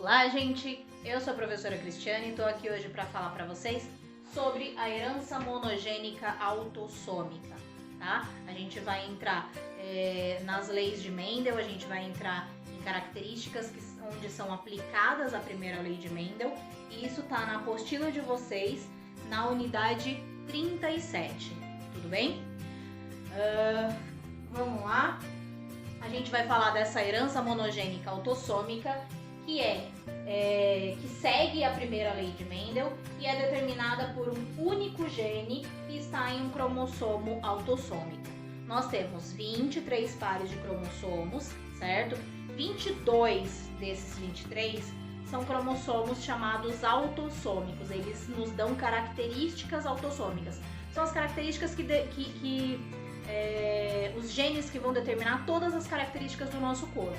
Olá, gente! Eu sou a professora Cristiane e estou aqui hoje para falar para vocês sobre a herança monogênica autossômica, tá? A gente vai entrar nas leis de Mendel, a gente vai entrar em características onde são aplicadas a primeira lei de Mendel, e isso tá na apostila de vocês, na unidade 37, tudo bem? Vamos lá. A gente vai falar dessa herança monogênica autossômica, que segue a primeira lei de Mendel e é determinada por um único gene que está em um cromossomo autossômico. Nós temos 23 pares de cromossomos, certo? 22 desses 23 são cromossomos chamados autossômicos. Eles nos dão características autossômicas. São as características os genes que vão determinar todas as características do nosso corpo.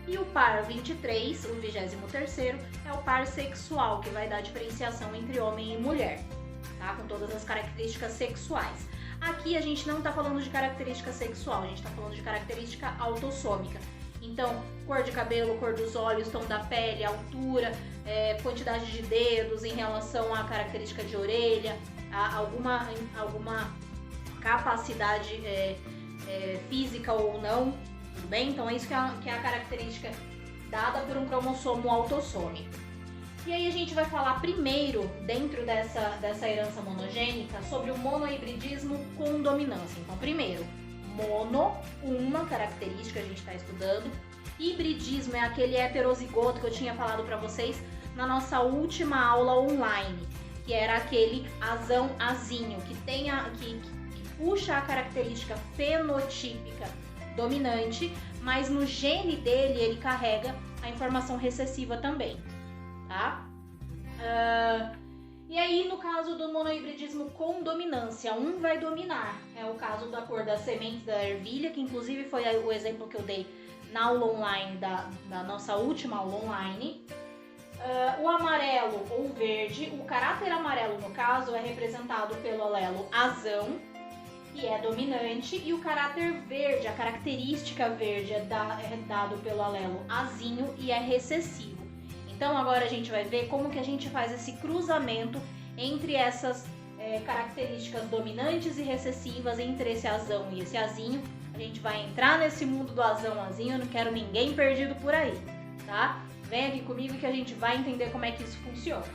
E o par 23, o 23º, é o par sexual, que vai dar diferenciação entre homem e mulher, tá? Com todas as características sexuais. Aqui a gente não está falando de característica sexual, a gente está falando de característica autossômica. Então, cor de cabelo, cor dos olhos, tom da pele, altura, quantidade de dedos em relação à característica de orelha, alguma capacidade física ou não, tudo bem? Então é isso que é a característica dada por um cromossomo autossômico. E aí a gente vai falar primeiro, dentro dessa herança monogênica, sobre o monohibridismo com dominância. Então primeiro, uma característica a gente está estudando. Hibridismo é aquele heterozigoto que eu tinha falado para vocês na nossa última aula online, que era aquele azão-azinho, que puxa a característica fenotípica dominante, mas no gene dele ele carrega a informação recessiva também, tá? E aí, no caso do monohibridismo com dominância, um vai dominar. É o caso da cor das sementes da ervilha, que inclusive foi o exemplo que eu dei na aula online, da nossa última aula online. O amarelo ou verde, o caráter amarelo, no caso, é representado pelo alelo azão, que é dominante, e o caráter verde, a característica verde, é dado pelo alelo azinho e é recessivo. Então agora a gente vai ver como que a gente faz esse cruzamento entre essas características dominantes e recessivas, entre esse azão e esse azinho. A gente vai entrar nesse mundo do azão-azinho, eu não quero ninguém perdido por aí, tá? Vem aqui comigo que a gente vai entender como é que isso funciona.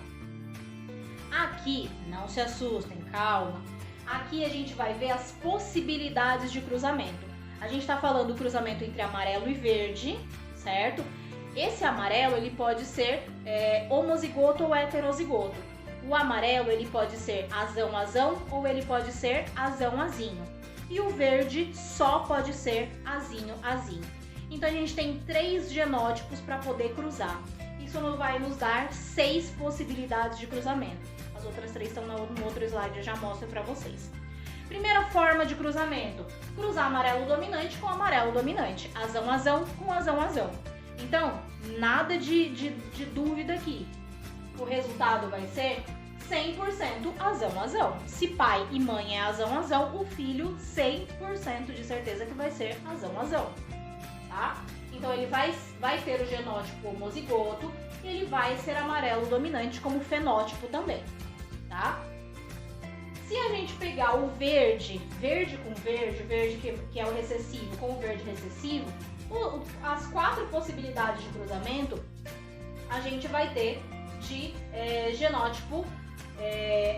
Aqui, não se assustem, calma. Aqui a gente vai ver as possibilidades de cruzamento. A gente está falando do cruzamento entre amarelo e verde, certo? Esse amarelo ele pode ser homozigoto ou heterozigoto. O amarelo ele pode ser azão-azão ou ele pode ser azão-azinho. E o verde só pode ser azinho-azinho. Então a gente tem 3 genótipos para poder cruzar. Isso vai nos dar 6 possibilidades de cruzamento. As outras 3 estão no outro slide, eu já mostro para vocês. Primeira forma de cruzamento: cruzar amarelo dominante com amarelo dominante, azão-azão com azão-azão. Então, nada de dúvida aqui. O resultado vai ser 100% azão-azão. Se pai e mãe é azão-azão, o filho 100% de certeza que vai ser azão-azão, tá? Então ele vai ter o genótipo homozigoto e ele vai ser amarelo dominante como fenótipo também, tá? Se a gente pegar o verde com verde que é o recessivo com o verde recessivo, as 4 possibilidades de cruzamento a gente vai ter de genótipo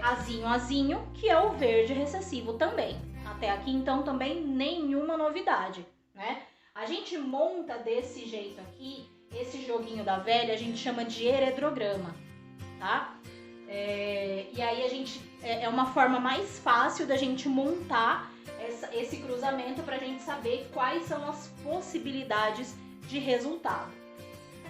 azinho-azinho, que é o verde recessivo também. Até aqui então também nenhuma novidade, né? A gente monta desse jeito aqui, esse joguinho da velha, a gente chama de heredrograma, tá? E aí a gente é uma forma mais fácil da gente montar esse cruzamento para a gente saber quais são as possibilidades de resultado.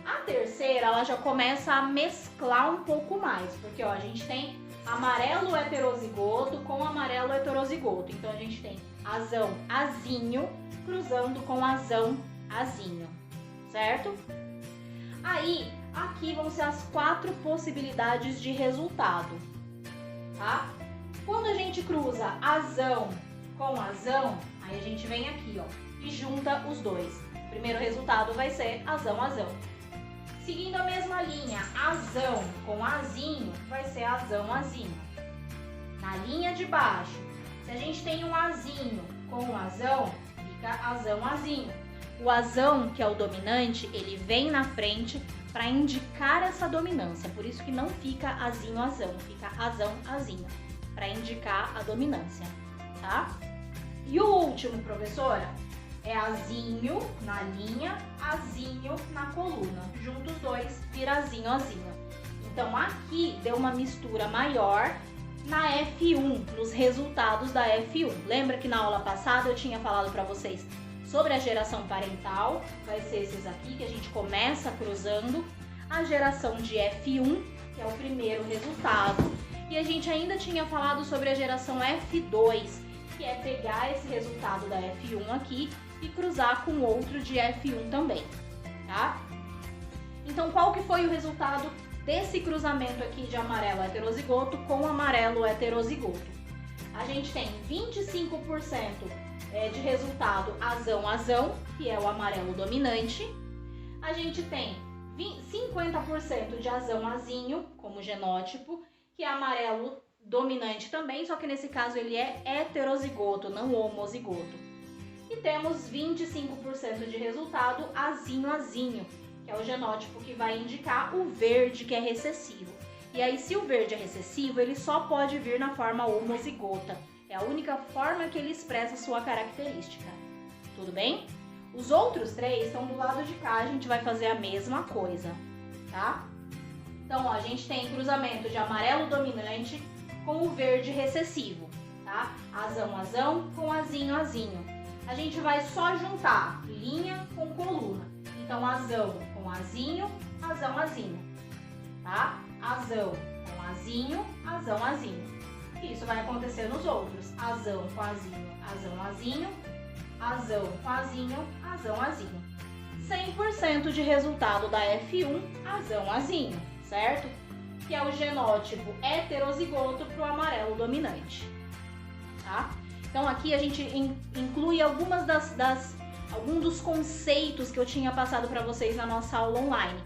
A terceira, ela já começa a mesclar um pouco mais, porque ó, a gente tem amarelo heterozigoto com amarelo heterozigoto. Então a gente tem azão-azinho cruzando com azão-azinho, certo? Aí, aqui vão ser as 4 possibilidades de resultado, tá? Quando a gente cruza azão com azão, aí a gente vem aqui, ó, e junta os dois. O primeiro resultado vai ser azão-azão. Seguindo a mesma linha, azão com azinho, vai ser azão, azinho. Na linha de baixo, se a gente tem um azinho com azão, fica azão, azinho. O azão, que é o dominante, ele vem na frente para indicar essa dominância. Por isso que não fica azinho, azão, fica azão, azinho, para indicar a dominância, tá? E o último, professora, é azinho na linha, azinho na coluna. Juntos os dois, vira azinho, azinho. Então aqui deu uma mistura maior na F1, nos resultados da F1. Lembra que na aula passada eu tinha falado para vocês sobre a geração parental? Vai ser esses aqui que a gente começa cruzando. A geração de F1, que é o primeiro resultado. E a gente ainda tinha falado sobre a geração F2, que é pegar esse resultado da F1 aqui e cruzar com outro de F1 também, tá? Então, qual que foi o resultado desse cruzamento aqui de amarelo heterozigoto com amarelo heterozigoto? A gente tem 25% de resultado azão-azão, que é o amarelo dominante. A gente tem 50% de azão-azinho como genótipo, que é amarelo dominante também, só que nesse caso ele é heterozigoto, não homozigoto. E temos 25% de resultado azinho-azinho, que é o genótipo que vai indicar o verde, que é recessivo. E aí, se o verde é recessivo, ele só pode vir na forma homozigota. É a única forma que ele expressa a sua característica. Tudo bem? Os outros três estão do lado de cá, a gente vai fazer a mesma coisa, tá? Então, ó, a gente tem cruzamento de amarelo dominante com o verde recessivo, tá? Azão-azão com azinho-azinho. A gente vai só juntar linha com coluna. Então, azão com azinho, azão-azinho, tá? Azão com azinho, azão-azinho. E isso vai acontecer nos outros. Azão com azinho, azão-azinho, azão com azinho, azão-azinho. 100% de resultado da F1, azão-azinho, certo? Que é o genótipo heterozigoto para o amarelo dominante, tá? Então aqui a gente inclui alguns dos conceitos que eu tinha passado para vocês na nossa aula online,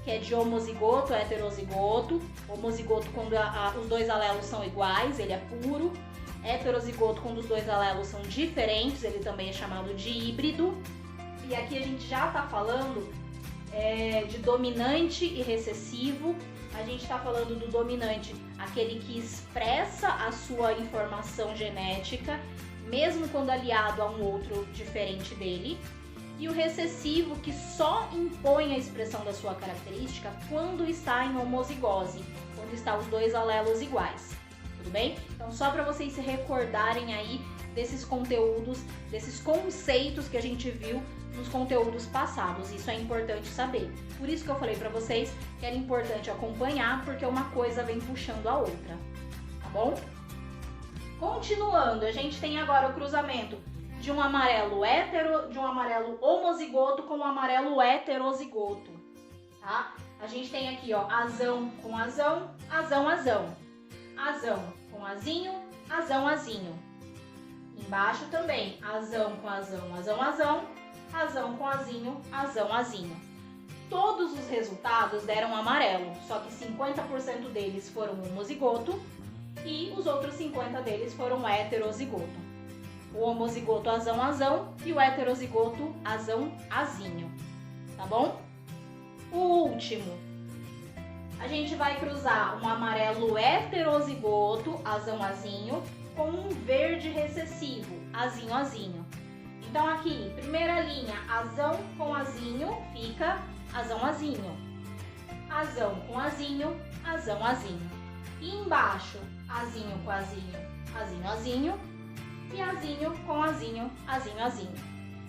que é de homozigoto, heterozigoto. Homozigoto quando os dois alelos são iguais, ele é puro. Heterozigoto quando os dois alelos são diferentes, ele também é chamado de híbrido. E aqui a gente já está falando de dominante e recessivo. A gente está falando do dominante, aquele que expressa a sua informação genética, mesmo quando aliado a um outro diferente dele. E o recessivo, que só impõe a expressão da sua característica quando está em homozigose, quando está os dois alelos iguais. Tudo bem? Então, só para vocês se recordarem aí desses conteúdos, desses conceitos que a gente viu nos conteúdos passados. Isso é importante saber. Por isso que eu falei para vocês que era importante acompanhar, porque uma coisa vem puxando a outra, tá bom? Continuando, a gente tem agora o cruzamento de um amarelo homozigoto com um amarelo heterozigoto, tá? A gente tem aqui, ó, azão com azão, azão-azão. Azão com azinho, azão-azinho. Embaixo também, azão com azão, azão-azão, azão com azinho, azão-azinho. Todos os resultados deram amarelo, só que 50% deles foram homozigoto e os outros 50% deles foram heterozigoto. O homozigoto azão-azão e o heterozigoto azão-azinho, tá bom? O último, a gente vai cruzar um amarelo heterozigoto, azão-azinho, com um verde recessivo, azinho-azinho. Então aqui, primeira linha, azão com azinho, fica azão-azinho. Azão com azinho, azão-azinho. E embaixo, azinho com azinho, azinho-azinho. E azinho com azinho, azinho-azinho.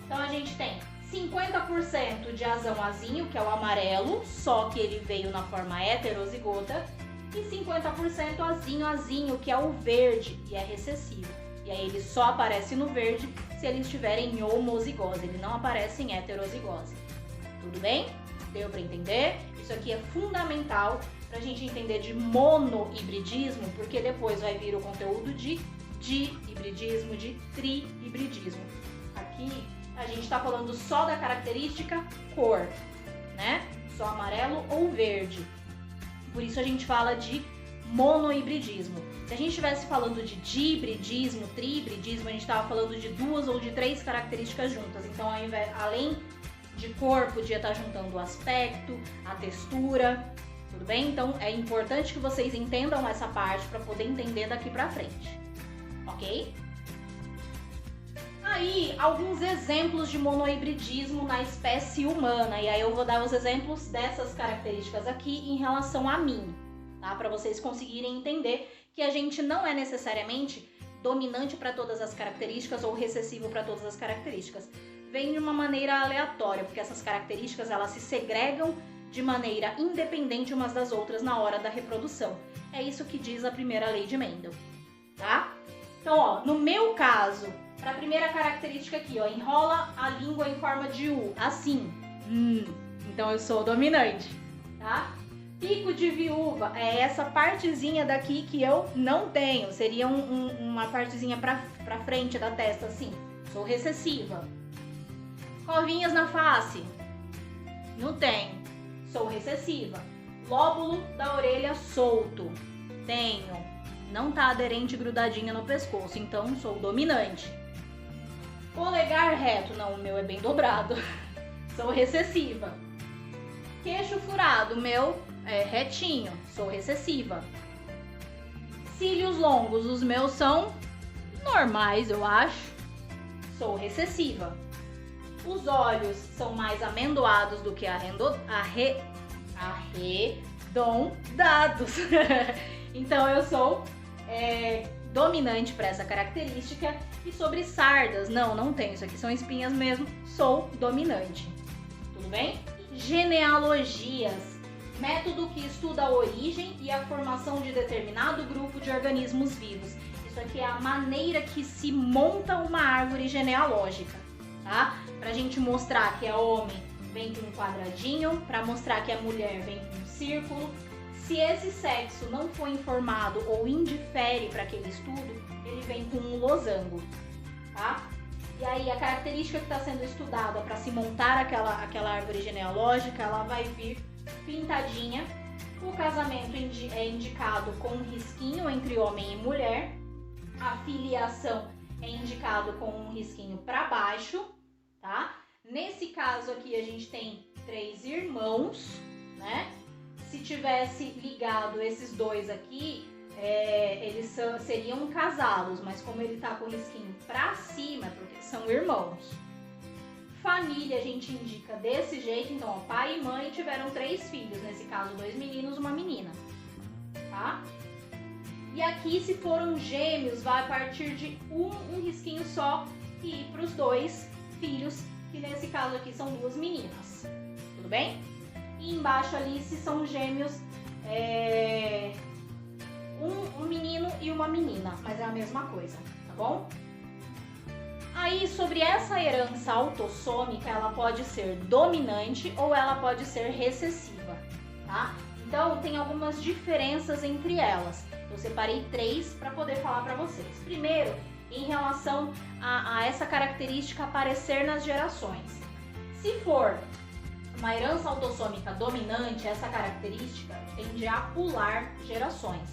Então a gente tem 50% de azão-azinho, que é o amarelo, só que ele veio na forma heterozigota. E 50% azinho-azinho, que é o verde e é recessivo. E aí ele só aparece no verde se ele estiver em homozigose, ele não aparece em heterozigose. Tudo bem? Deu para entender? Isso aqui é fundamental para a gente entender de monohibridismo, porque depois vai vir o conteúdo de dihibridismo, de trihibridismo. Aqui a gente está falando só da característica cor, né? Só amarelo amarelo ou verde. Por isso a gente fala de monohibridismo. Se a gente estivesse falando de dihibridismo, trihibridismo, a gente estava falando de 2 ou de 3 características juntas. Então, além de cor, podia estar juntando o aspecto, a textura, tudo bem? Então, é importante que vocês entendam essa parte para poder entender daqui para frente, ok? Aí, alguns exemplos de monohibridismo na espécie humana. E aí eu vou dar os exemplos dessas características aqui em relação a mim, tá? Para vocês conseguirem entender que a gente não é necessariamente dominante para todas as características ou recessivo para todas as características. Vem de uma maneira aleatória, porque essas características elas se segregam de maneira independente umas das outras na hora da reprodução. É isso que diz a primeira lei de Mendel, tá? Então, ó, no meu caso, para a primeira característica aqui, ó, enrola a língua em forma de U, assim. Então eu sou dominante, tá? Pico de viúva é essa partezinha daqui que eu não tenho. Seria uma partezinha pra frente da testa, assim. Sou recessiva. Covinhas na face. Não tenho. Sou recessiva. Lóbulo da orelha solto. Tenho. Não tá aderente grudadinha no pescoço, então sou dominante. Polegar reto. Não, o meu é bem dobrado. Sou recessiva. Queixo furado. O meu é retinho, sou recessiva. Cílios longos, os meus são normais, eu acho. Sou recessiva. Os olhos são mais amendoados do que arredondados. Então eu sou dominante para essa característica. E sobre sardas, não tenho, isso aqui são espinhas mesmo, sou dominante. Tudo bem? Genealogias. Método que estuda a origem e a formação de determinado grupo de organismos vivos. Isso aqui é a maneira que se monta uma árvore genealógica, tá? Pra gente mostrar que é homem, vem com um quadradinho. Pra mostrar que é mulher, vem com um círculo. Se esse sexo não for informado ou indifere para aquele estudo, ele vem com um losango, tá? E aí a característica que está sendo estudada para se montar aquela árvore genealógica, ela vai vir pintadinha. O casamento é indicado com um risquinho entre homem e mulher. A filiação é indicado com um risquinho para baixo, tá? Nesse caso aqui a gente tem 3 irmãos, né? Se tivesse ligado esses dois aqui, eles seriam casados, mas como ele tá com o risquinho para cima, é porque são irmãos. Família a gente indica desse jeito, então ó, pai e mãe tiveram 3 filhos, nesse caso 2 meninos e uma menina, tá? E aqui se foram gêmeos, vai a partir de um risquinho só e ir para os 2 filhos, que nesse caso aqui são 2 meninas, tudo bem? E embaixo ali se são gêmeos, um menino e uma menina, mas é a mesma coisa, tá bom? Aí, sobre essa herança autossômica, ela pode ser dominante ou ela pode ser recessiva, tá? Então, tem algumas diferenças entre elas. Eu separei 3 para poder falar para vocês. Primeiro, em relação a essa característica aparecer nas gerações. Se for uma herança autossômica dominante, essa característica tende a pular gerações.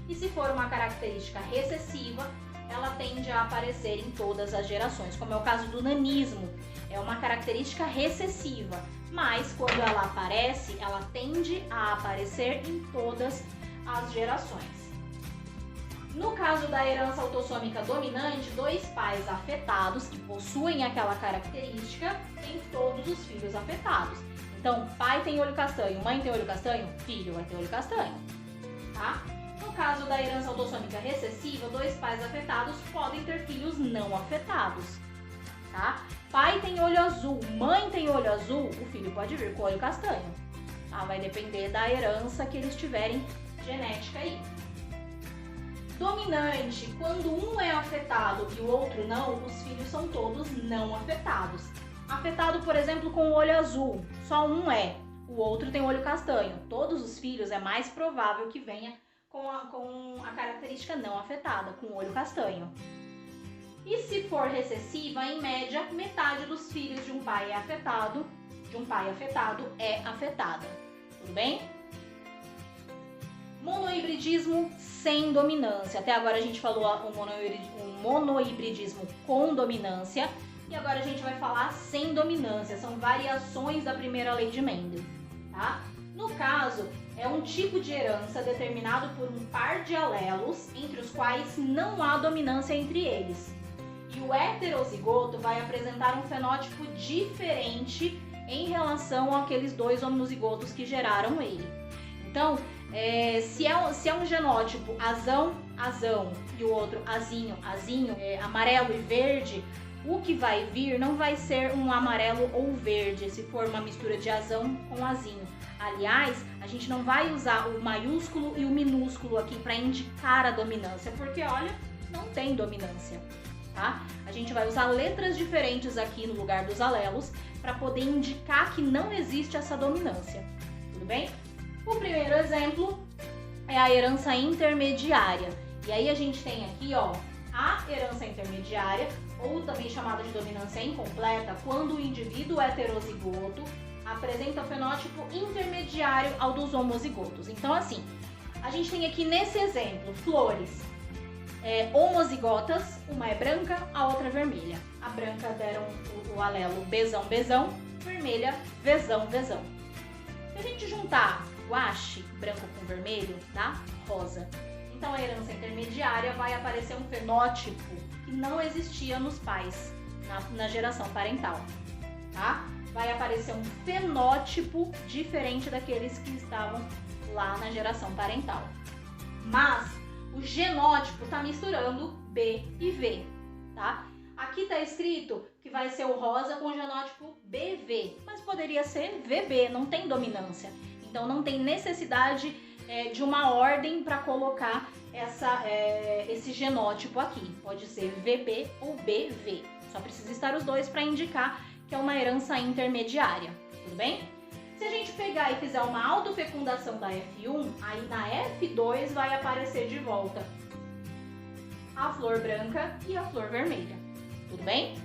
E se for uma característica recessiva, ela tende a aparecer em todas as gerações, como é o caso do nanismo. É uma característica recessiva, mas quando ela aparece, ela tende a aparecer em todas as gerações. No caso da herança autossômica dominante, 2 pais afetados que possuem aquela característica têm todos os filhos afetados. Então, pai tem olho castanho, mãe tem olho castanho, filho vai ter olho castanho, tá? No caso da herança autossômica recessiva, 2 pais afetados podem ter filhos não afetados, tá? Pai tem olho azul, mãe tem olho azul, o filho pode vir com olho castanho, tá? Vai depender da herança que eles tiverem genética aí. Dominante, quando um é afetado e o outro não, os filhos são todos não afetados. Afetado, por exemplo, com o olho azul, só um o outro tem olho castanho. Todos os filhos é mais provável que venha com a característica não afetada, com o olho castanho. E se for recessiva, em média, metade dos filhos de um pai afetado é afetada. tudo bem? Monohibridismo sem dominância. Até agora a gente falou o monohibridismo com dominância e agora a gente vai falar sem dominância. São variações da primeira lei de Mendel, tá? No caso, é um tipo de herança determinado por um par de alelos entre os quais não há dominância entre eles. E o heterozigoto vai apresentar um fenótipo diferente em relação àqueles dois homozigotos que geraram ele. Então, se é um genótipo azão, azão e o outro azinho, azinho, amarelo e verde, o que vai vir não vai ser um amarelo ou verde, se for uma mistura de azão com azinho. Aliás, a gente não vai usar o maiúsculo e o minúsculo aqui para indicar a dominância, porque olha, não tem dominância, tá? A gente vai usar letras diferentes aqui no lugar dos alelos para poder indicar que não existe essa dominância, tudo bem? O primeiro exemplo é a herança intermediária. E aí a gente tem aqui, ó, a herança intermediária, ou também chamada de dominância incompleta, quando o indivíduo heterozigoto apresenta o fenótipo intermediário ao dos homozigotos. Então, assim, a gente tem aqui nesse exemplo flores homozigotas, uma é branca, a outra é vermelha. A branca deram o alelo Bzão, Bzão, vermelha, Vzão, Vzão. Se a gente juntar guache, branco com vermelho, dá rosa. Então a herança intermediária vai aparecer um fenótipo que não existia nos pais, na geração parental, tá? Vai aparecer um fenótipo diferente daqueles que estavam lá na geração parental. Mas o genótipo está misturando B e V, tá? Aqui está escrito que vai ser o rosa com o genótipo BV, mas poderia ser VB, não tem dominância. Então não tem necessidade de uma ordem para colocar esse genótipo aqui. Pode ser VB ou BV. Só precisa estar os dois para indicar que é uma herança intermediária, tudo bem? Se a gente pegar e fizer uma autofecundação da F1, aí na F2 vai aparecer de volta a flor branca e a flor vermelha, tudo bem?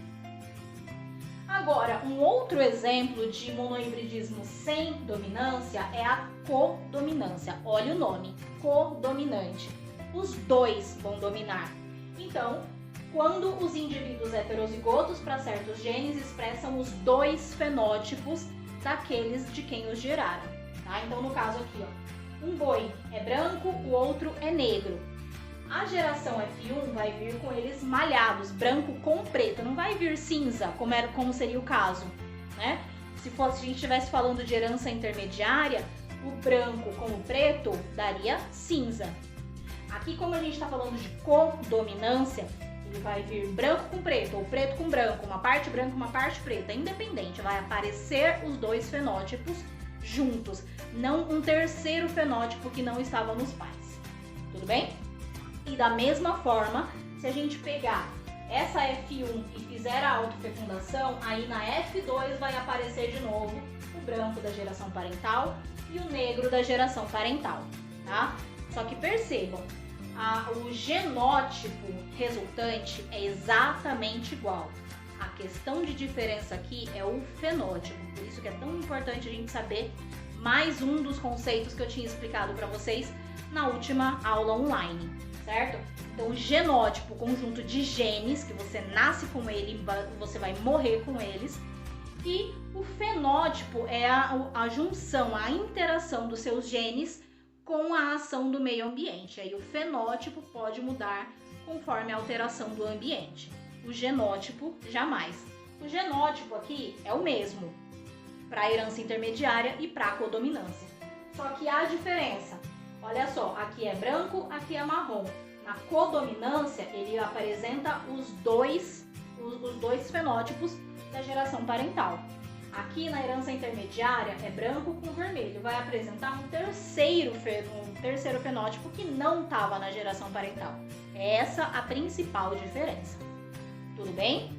Agora, um outro exemplo de monohibridismo sem dominância é a codominância. Olha o nome, codominante. Os dois vão dominar. Então, quando os indivíduos heterozigotos para certos genes expressam os dois fenótipos daqueles de quem os geraram, tá? Então, no caso aqui, ó, um boi é branco, o outro é negro. A geração F1 vai vir com eles malhados, branco com preto, não vai vir cinza, como seria o caso, né? Se a gente estivesse falando de herança intermediária, o branco com o preto daria cinza. Aqui, como a gente está falando de codominância, ele vai vir branco com preto ou preto com branco, uma parte branca, uma parte preta, independente, vai aparecer os dois fenótipos juntos, não um terceiro fenótipo que não estava nos pais, tudo bem? E da mesma forma, se a gente pegar essa F1 e fizer a autofecundação, aí na F2 vai aparecer de novo o branco da geração parental e o negro da geração parental, tá? Só que percebam, o genótipo resultante é exatamente igual. A questão de diferença aqui é o fenótipo, por isso que é tão importante a gente saber mais um dos conceitos que eu tinha explicado para vocês na última aula online, certo? Então, o genótipo, conjunto de genes, que você nasce com ele, você vai morrer com eles, e o fenótipo é a junção, a interação dos seus genes com a ação do meio ambiente. Aí o fenótipo pode mudar conforme a alteração do ambiente. O genótipo, jamais. O genótipo aqui é o mesmo para a herança intermediária e para a codominância. Só que há diferença. Olha só, aqui é branco, aqui é marrom. Na codominância, ele apresenta os dois fenótipos da geração parental. Aqui na herança intermediária é branco com vermelho, vai apresentar um terceiro fenótipo que não estava na geração parental. É essa a principal diferença. Tudo bem?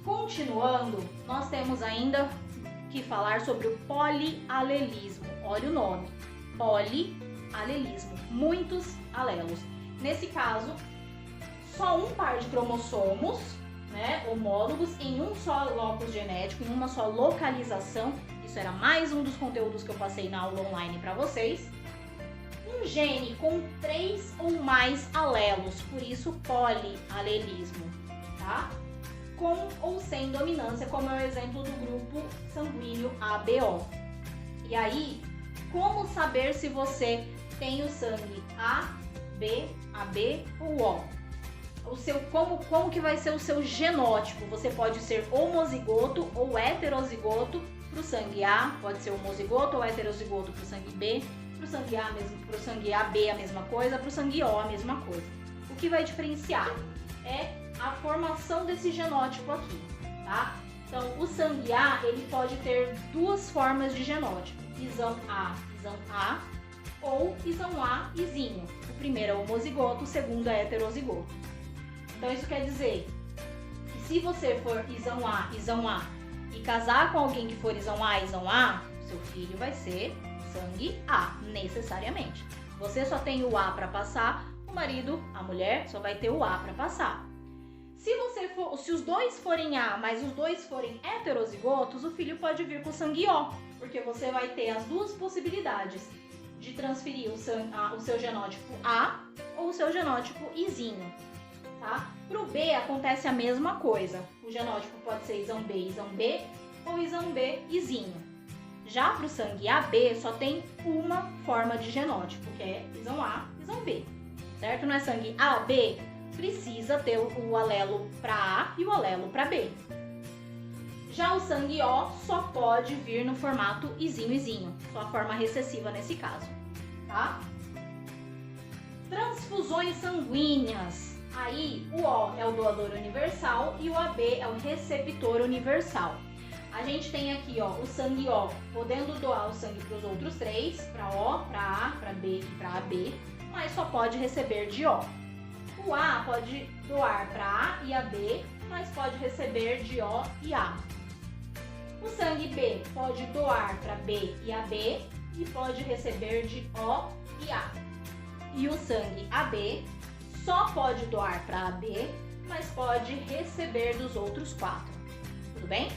Continuando, nós temos ainda que falar sobre o polialelismo. Olha o nome, polialelismo, muitos alelos. Nesse caso, só um par de cromossomos, né, homólogos em um só locus genético, em uma só localização, Isso era mais um dos conteúdos que eu passei na aula online para vocês. Um gene com 3 ou mais alelos, por isso polialelismo, tá? Com ou sem dominância, como é o exemplo do grupo sanguíneo ABO. E aí, como saber se você tem o sangue A, B, AB ou O? Como que vai ser o seu genótipo? Você pode ser homozigoto ou heterozigoto para o sangue A, pode ser homozigoto ou heterozigoto para o sangue B, para o sangue A mesmo, para o sangue AB a mesma coisa, para o sangue O a mesma coisa. O que vai diferenciar é a formação desse genótipo aqui, tá? Então, o sangue A, ele pode ter duas formas de genótipo, isão A, ou isão A, izinho. O primeiro é homozigoto, o segundo é heterozigoto. Então, isso quer dizer que se você for isão A, e casar com alguém que for isão A, seu filho vai ser sangue A, necessariamente. Você só tem o A para passar, o marido, a mulher, só vai ter o A para passar. Se os dois forem A, mas os dois forem heterozigotos, o filho pode vir com sangue O, porque você vai ter as duas possibilidades de transferir o seu genótipo A ou o seu genótipo Izinho, tá? Para o B acontece a mesma coisa. O genótipo pode ser isão B ou isão B, Izinho. Já para o sangue AB só tem uma forma de genótipo, que é isão A, isão B, certo? Não é sangue AB? Precisa ter o alelo para A e o alelo para B. Já o sangue O só pode vir no formato Izinho, só a forma recessiva nesse caso, tá? Transfusões sanguíneas. Aí o O é o doador universal e o AB é o receptor universal. A gente tem aqui, ó, o sangue O podendo doar o sangue para os outros três, para O, para A, para B e para AB, mas só pode receber de O. O A pode doar para A e AB, mas pode receber de O e A. O sangue B pode doar para B e AB e pode receber de O e A. E o sangue AB só pode doar para AB, mas pode receber dos outros 4. Tudo bem?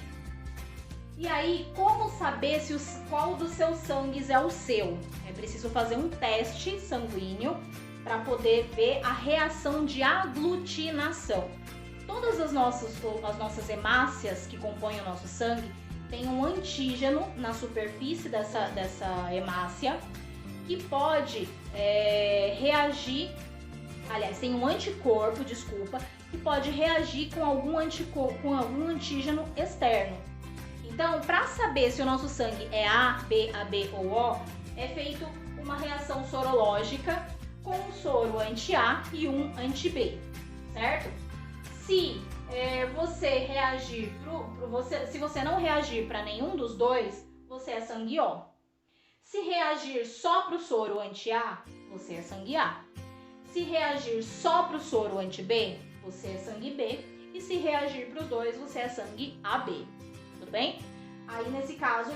E aí, como saber qual dos seus sangues é o seu? É preciso fazer um teste sanguíneo para poder ver a reação de aglutinação. Todas as nossas hemácias que compõem o nosso sangue têm um antígeno na superfície dessa hemácia que pode reagir, aliás, tem um anticorpo, que pode reagir com algum antígeno externo. Então, para saber se o nosso sangue é A, B, AB ou O, é feito uma reação sorológica com um soro anti-A e um anti-B, certo? Se você não reagir para nenhum dos dois, você é sangue O. Se reagir só para o soro anti-A, você é sangue A. Se reagir só para o soro anti-B, você é sangue B. E se reagir para os dois, você é sangue AB. Tudo bem? Aí, nesse caso,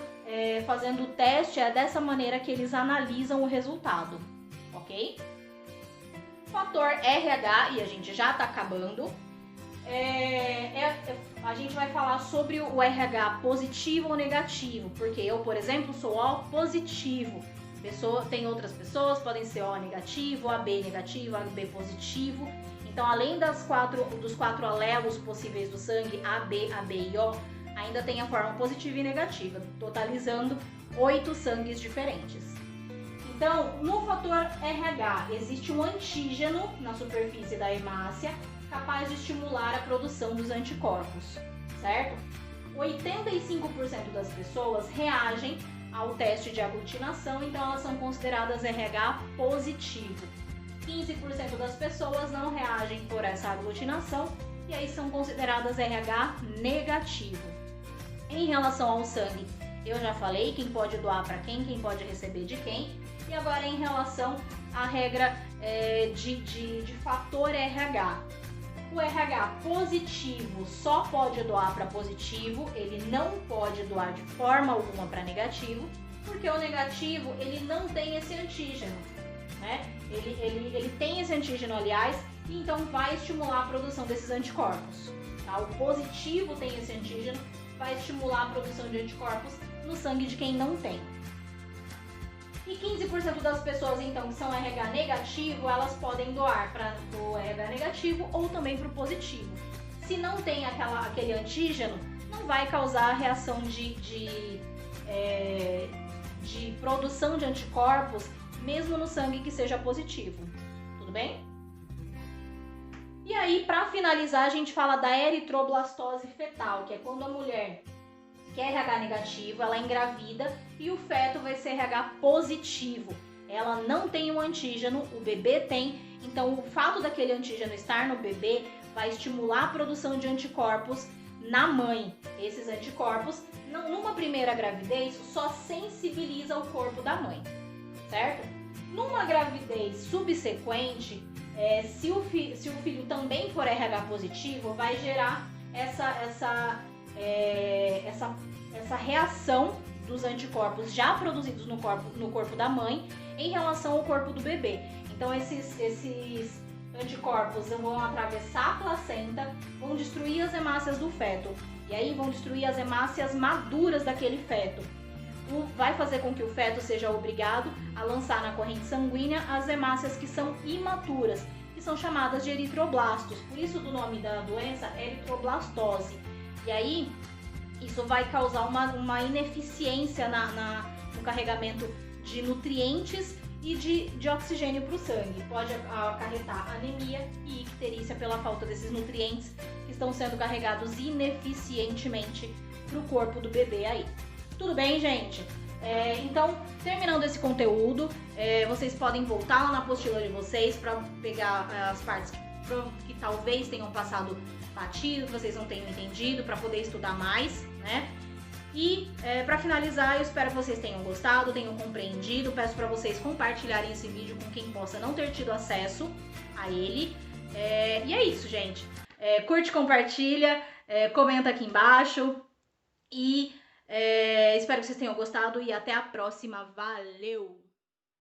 fazendo o teste, é dessa maneira que eles analisam o resultado, ok? Fator RH, e a gente já está acabando, a gente vai falar sobre o RH positivo ou negativo, porque eu, por exemplo, sou O positivo. Tem outras pessoas, podem ser O negativo, AB negativo, AB positivo. Então, além dos 4 alelos possíveis do sangue, AB, AB e O, ainda tem a forma positiva e negativa, totalizando 8 sangues diferentes. Então, no fator RH, existe um antígeno na superfície da hemácia capaz de estimular a produção dos anticorpos, certo? 85% das pessoas reagem ao teste de aglutinação, então elas são consideradas RH positivo. 15% das pessoas não reagem por essa aglutinação e aí são consideradas RH negativo. Em relação ao sangue, eu já falei quem pode doar para quem pode receber de quem. E agora em relação à regra de fator RH. O RH positivo só pode doar para positivo, ele não pode doar de forma alguma para negativo, porque o negativo ele não tem esse antígeno, né? Ele tem esse antígeno, aliás, e então vai estimular a produção desses anticorpos. Tá? O positivo tem esse antígeno, vai estimular a produção de anticorpos no sangue de quem não tem. E 15% das pessoas, então, que são RH negativo, elas podem doar para o RH negativo ou também para o positivo. Se não tem aquele antígeno, não vai causar reação de produção de anticorpos, mesmo no sangue que seja positivo. Tudo bem? E aí, para finalizar, a gente fala da eritroblastose fetal, que é quando a mulher que é RH negativo, ela engravida e o feto vai ser RH positivo. Ela não tem um antígeno, o bebê tem, então o fato daquele antígeno estar no bebê vai estimular a produção de anticorpos na mãe. Esses anticorpos, numa primeira gravidez, só sensibiliza o corpo da mãe, certo? Numa gravidez subsequente, se o filho também for RH positivo, vai gerar essa reação dos anticorpos já produzidos no corpo da mãe em relação ao corpo do bebê. Então esses anticorpos vão atravessar a placenta, vão destruir as hemácias do feto e aí vão destruir as hemácias maduras daquele feto. Vai fazer com que o feto seja obrigado a lançar na corrente sanguínea as hemácias que são imaturas, que são chamadas de eritroblastos. Por isso do nome da doença, eritroblastose. E aí, isso vai causar uma ineficiência no carregamento de nutrientes e de oxigênio para o sangue. Pode acarretar anemia e icterícia pela falta desses nutrientes que estão sendo carregados ineficientemente para o corpo do bebê aí. Tudo bem, gente? Então, terminando esse conteúdo, vocês podem voltar lá na apostila de vocês para pegar as partes que talvez tenham passado batido, que vocês não tenham entendido, para poder estudar mais, né? E para finalizar, eu espero que vocês tenham gostado, tenham compreendido. Peço para vocês compartilharem esse vídeo com quem possa não ter tido acesso a ele. E é isso, gente. Curte, compartilha, comenta aqui embaixo e espero que vocês tenham gostado e até a próxima. Valeu!